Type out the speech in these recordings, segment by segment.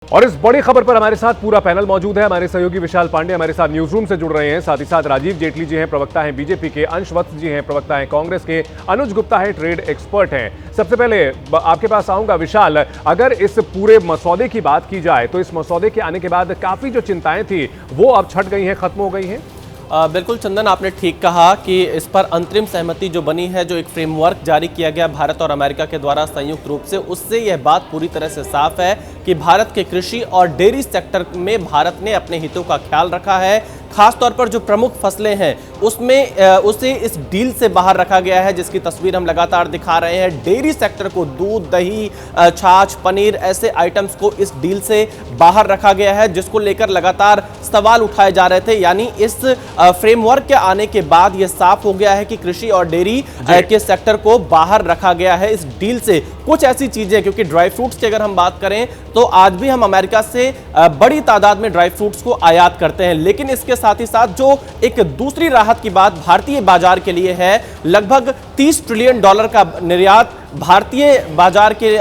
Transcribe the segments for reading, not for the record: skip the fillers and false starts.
और इस बड़ी खबर पर हमारे साथ पूरा पैनल मौजूद है। हमारे सहयोगी विशाल पांडे हमारे साथ न्यूज रूम से जुड़ रहे हैं। साथ ही साथ राजीव जेटली जी हैं, प्रवक्ता हैं बीजेपी के, अंश वत्स जी हैं, प्रवक्ता हैं कांग्रेस के, अनुज गुप्ता है, ट्रेड एक्सपर्ट हैं। सबसे पहले आपके पास आऊंगा विशाल, अगर इस पूरे मसौदे की बात की जाए तो इस मसौदे के आने के बाद काफी जो चिंताएं थी वो अब छट गई हैं, खत्म हो गई हैं। बिल्कुल चंदन, आपने ठीक कहा कि इस पर अंतरिम सहमति जो बनी है, जो एक फ्रेमवर्क जारी किया गया भारत और अमेरिका के द्वारा संयुक्त रूप से, उससे यह बात पूरी तरह से साफ है कि भारत के कृषि और डेयरी सेक्टर में भारत ने अपने हितों का ख्याल रखा है। खासतौर पर जो प्रमुख फसलें हैं उसमें उसे इस डील से बाहर रखा गया है, जिसकी तस्वीर हम लगातार दिखा रहे हैं। डेयरी सेक्टर को दूध, दही, छाछ, पनीर ऐसे आइटम्स को इस डील से बाहर रखा गया है, जिसको लेकर लगातार सवाल उठाए जा रहे थे। यानी इस फ्रेमवर्क के आने के बाद यह साफ हो गया है कि कृषि और डेयरी के सेक्टर को बाहर रखा गया है इस डील से। कुछ ऐसी चीजें, क्योंकि ड्राई फ्रूट्स की अगर हम बात करें तो आज भी हम अमेरिका से बड़ी तादाद में ड्राई फ्रूट्स को आयात करते हैं, लेकिन इसके साथ ही साथ जो एक दूसरी राहत की बात भारतीय बाजार के लिए है, लगभग $30 ट्रिलियन का निर्यात भारतीय बाजार के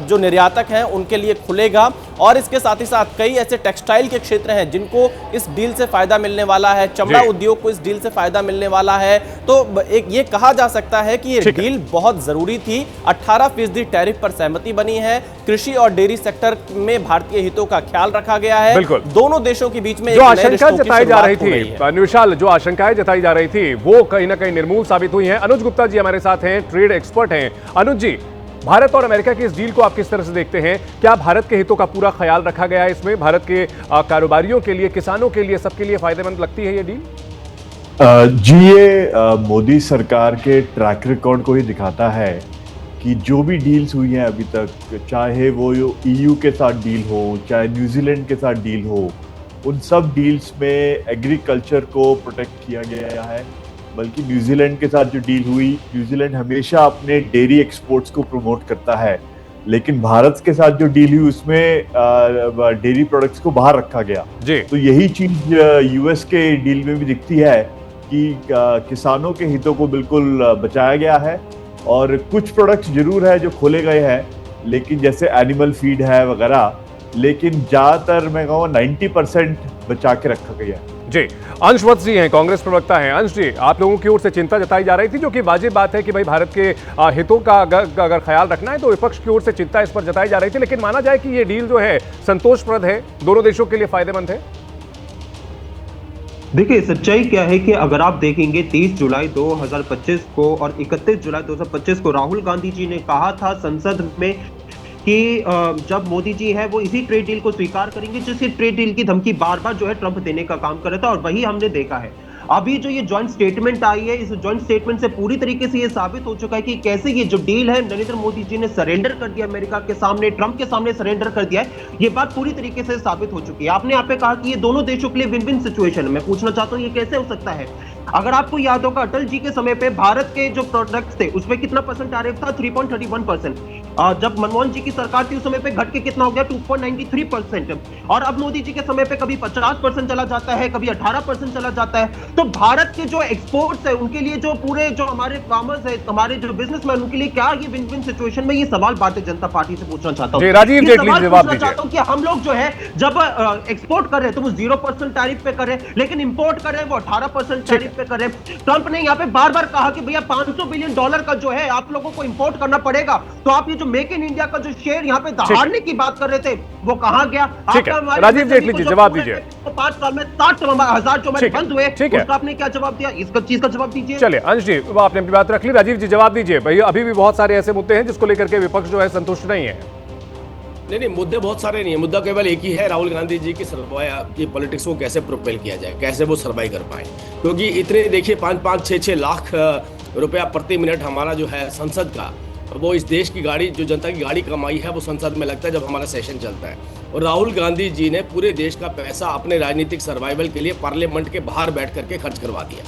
जो निर्यातक हैं उनके लिए खुलेगा। और इसके साथ ही साथ कई ऐसे टेक्सटाइल के क्षेत्र हैं जिनको इस डील से फायदा मिलने वाला है, चमड़ा उद्योग को इस डील से फायदा मिलने वाला है। तो एक ये कहा जा सकता है कि ये डील बहुत जरूरी थी। 18% टैरिफ पर सहमति बनी है। कृषि और डेयरी सेक्टर में भारतीय हितों का ख्याल रखा गया है। दोनों देशों के बीच में जो आशंका जताई जा रही थी, विशाल, जो आशंकाएं जताई जा रही थी वो कहीं ना कहीं निर्मूल साबित हुई हैं। अनुज गुप्ता जी हमारे साथ हैं, ट्रेड एक्सपर्ट हैं। अनुज जी, भारत और अमेरिका की इस डील को आप किस तरह से देखते हैं? क्या भारत के हितों का पूरा ख्याल रखा गया है इसमें? भारत के कारोबारियों के लिए, किसानों के लिए, सबके लिए फायदेमंद लगती है ये डील? जी, ये मोदी सरकार के ट्रैक रिकॉर्ड को ही दिखाता है कि जो भी डील्स हुई हैं अभी तक, चाहे वो EU के साथ डील हो, चाहे न्यूजीलैंड के साथ डील हो, उन सब डील्स में एग्रीकल्चर को प्रोटेक्ट किया गया है। बल्कि न्यूजीलैंड के साथ जो डील हुई, न्यूजीलैंड हमेशा अपने डेयरी एक्सपोर्ट्स को प्रमोट करता है, लेकिन भारत के साथ जो डील हुई उसमें डेयरी प्रोडक्ट्स को बाहर रखा गया। तो यही चीज US के डील में भी दिखती है कि किसानों के हितों को बिल्कुल बचाया गया है। और कुछ प्रोडक्ट्स जरूर है जो खोले गए हैं, लेकिन जैसे एनिमल फीड है वगैरह, लेकिन ज्यादातर मैं कहूँ 90% बचा के रखा गया है। जी, अंश वत्स जी हैं, कांग्रेस प्रवक्ता हैं। अंश जी, आप लोगों की ओर से चिंता जताई जा रही थी, जो कि वाजिब बात है कि भाई भारत के हितों का अगर ख्याल रखना है तो विपक्ष की ओर से चिंता इस पर जताई जा रही थी, लेकिन माना जाए कि ये डील जो है संतोषप्रद है, दोनों देशों के लिए फायदेमंद है। देखिए, सच्चाई क्या है कि अगर आप देखेंगे 30 जुलाई 2025 को और 31 जुलाई 2025 को राहुल गांधी जी ने कहा था संसद में कि जब मोदी जी है वो इसी ट्रेड डील को स्वीकार करेंगे, जिससे ट्रेड डील की धमकी बार बार जो है ट्रंप देने का काम कर रहा था, और वही हमने देखा है। अभी जो ये जॉइंट स्टेटमेंट आई है, इस जॉइंट स्टेटमेंट से पूरी तरीके से ये साबित हो चुका है कि कैसे ये जो डील है नरेंद्र मोदी जी ने सरेंडर कर दिया अमेरिका के सामने, ट्रंप के सामने सरेंडर कर दिया है। ये बात पूरी तरीके से साबित हो चुकी है। आपने यहाँ पे कहा कि ये दोनों देशों के लिए विन विन सिचुएशन है। मैं पूछना चाहता हूँ ये कैसे हो सकता है? अगर आपको याद होगा, अटल जी के समय पे भारत के जो प्रोडक्ट्स थे उसमें कितना परसेंट टैरिफ था? 3.31%। जब मनमोहन जी की सरकार थी उस समय पे घट के कितना हो गया? 2.93%। और अब मोदी जी के समय पे कभी 50% चला जाता है, कभी 18% चला जाता है। तो भारत के जो एक्सपोर्ट्स है उनके लिए, जो पूरे जो हमारे फार्मर्स है, हमारे जो बिजनेसमैन, उनके लिए क्या ये विन विन सिचुएशन में? ये सवाल भारतीय जनता पार्टी से पूछना चाहता हूँ। राजीव जेटली जवाब दीजिए। चाहता हूँ कि हम लोग जो है जब एक्सपोर्ट कर रहे हैं तो वो 0% टैरिफ पे कर रहे हैं, लेकिन इंपोर्ट कर रहे हैं वो 18% टैरिफ पे कर रहे हैं। ट्रंप ने यहाँ पे बार बार कहा कि भैया $500 बिलियन का जो है आप लोगों को इंपोर्ट करना पड़ेगा। तो आप ये जो मेक इन इंडिया का जो शेयर यहाँ पे दहाड़ने की बात कर रहे थे वो कहाँ गया? राजीव जेटली जी जवाब दीजिए। 5 साल में 60,000 जो बंद हुए, उसका आपने क्या जवाब दिया? इसका चीज का जवाब दीजिए। चलिए अंश जी, आपने अपनी बात रख ली, राजीव जी जवाब दीजिए। भाई अभी भी बहुत सारे ऐसे मुद्दे हैं जिसको लेकर के विपक्ष जो है संतुष्ट नहीं है। नहीं, मुद्दे बहुत सारे नहीं है। मुद्दा केवल एक ही है, राहुल गांधी जी की पॉलिटिक्स को कैसे प्रोपेल किया जाए, कैसे वो सर्वाइव कर पाए। क्योंकि इतने देखिए 5-5, 6-6 लाख रुपया प्रति मिनट हमारा जो है संसद का, वो इस देश की गाड़ी, जो जनता की गाड़ी कमाई है, वो संसद में लगता है जब हमारा सेशन चलता है। और राहुल गांधी जी ने पूरे देश का पैसा अपने राजनीतिक सर्वाइवल के लिए पार्लियामेंट के बाहर बैठ करके खर्च करवा दिया।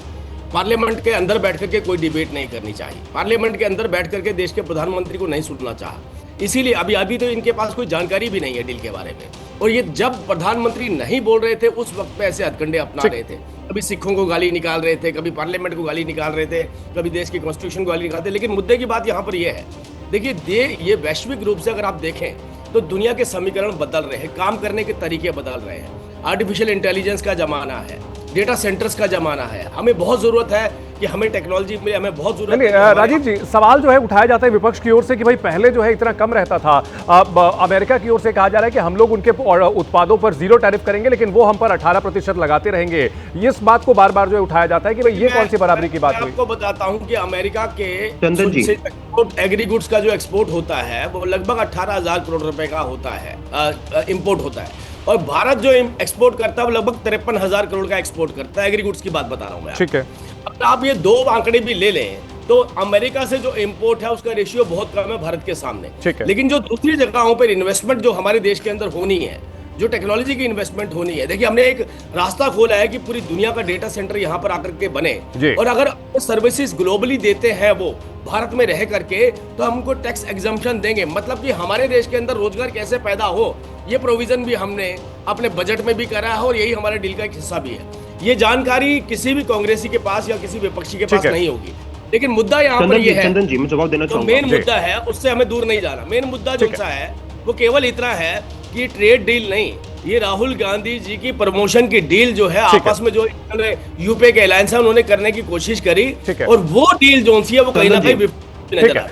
पार्लियामेंट के अंदर बैठ करके कोई डिबेट नहीं करनी चाहिए, पार्लियामेंट के अंदर बैठ करके देश के प्रधानमंत्री को नहीं सुनना चाहा। इसीलिए अभी तो इनके पास कोई जानकारी भी नहीं है डील के बारे में। और ये जब प्रधानमंत्री नहीं बोल रहे थे उस वक्त पे ऐसे हथकंडे अपना रहे थे। कभी सिखों को गाली निकाल रहे थे, कभी पार्लियामेंट को गाली निकाल रहे थे, कभी देश की कॉन्स्टिट्यूशन को गाली निकालते। लेकिन मुद्दे की बात यहाँ पर यह है, देखिए ये वैश्विक रूप से अगर आप देखें तो दुनिया के समीकरण बदल रहे हैं, काम करने के तरीके बदल रहे हैं। आर्टिफिशियल इंटेलिजेंस का जमाना है, डेटा सेंटर्स का जमाना है, हमें बहुत जरूरत है कि हमें टेक्नोलॉजी में हमें बहुत जरूरत है। राजीव जी, सवाल जो है उठाया जाता है विपक्ष की ओर से कि भाई पहले जो है इतना कम रहता था, अब अमेरिका की ओर से कहा जा रहा है कि हम लोग उनके उत्पादों पर 0 टैरिफ करेंगे लेकिन वो हम पर 18% लगाते रहेंगे। इस बात को बार बार जो है उठाया जाता है कि भाई ये कौन सी बराबरी की बात हुई? आपको बताता हूं कि अमेरिका के चंदन जी, एग्री गुड्स का जो एक्सपोर्ट होता है वो लगभग 18,000 करोड़ रुपए का होता है, इंपोर्ट होता है, और भारत जो एक्सपोर्ट करता है वो लगभग 53,000 करोड़ का एक्सपोर्ट करता है। एग्री गुड्स की बात बता रहा हूं मैं। ठीक है, अगर आप ये दो आंकड़े भी ले लें तो अमेरिका से जो इंपोर्ट है उसका रेशियो बहुत कम है भारत के सामने। ठीक है। लेकिन जो दूसरी जगहों पर इन्वेस्टमेंट जो हमारे देश के अंदर होनी है, जो टेक्नोलॉजी की इन्वेस्टमेंट होनी है, देखिए हमने एक रास्ता खोला है कि पूरी दुनिया का डेटा सेंटर यहाँ पर आकर के बने, और अगर सर्विसेज ग्लोबली देते हैं वो भारत में रह करके, तो हमको टैक्स एग्जम्पशन देंगे। मतलब कि हमारे देश के अंदर रोजगार कैसे पैदा हो, ये प्रोविजन भी हमने अपने बजट में भी करा है और यही हमारे डील का एक हिस्सा भी है। ये जानकारी किसी भी कांग्रेसी के पास या किसी विपक्षी के पास नहीं होगी, लेकिन मुद्दा यहाँ पर ये है, चंदन जी मैं जवाब देना चाहूंगा। मेन मुद्दा है उससे हमें दूर नहीं जाना। मेन मुद्दा जो सा है वो केवल इतना है कि ट्रेड डील नहीं, ये राहुल गांधी जी की प्रमोशन की डील जो है आपस में जो यूपीए के अलायंस है उन्होंने करने की कोशिश करी, और वो डील जो सी है वो कहीं ना कहीं नजर आ रही है।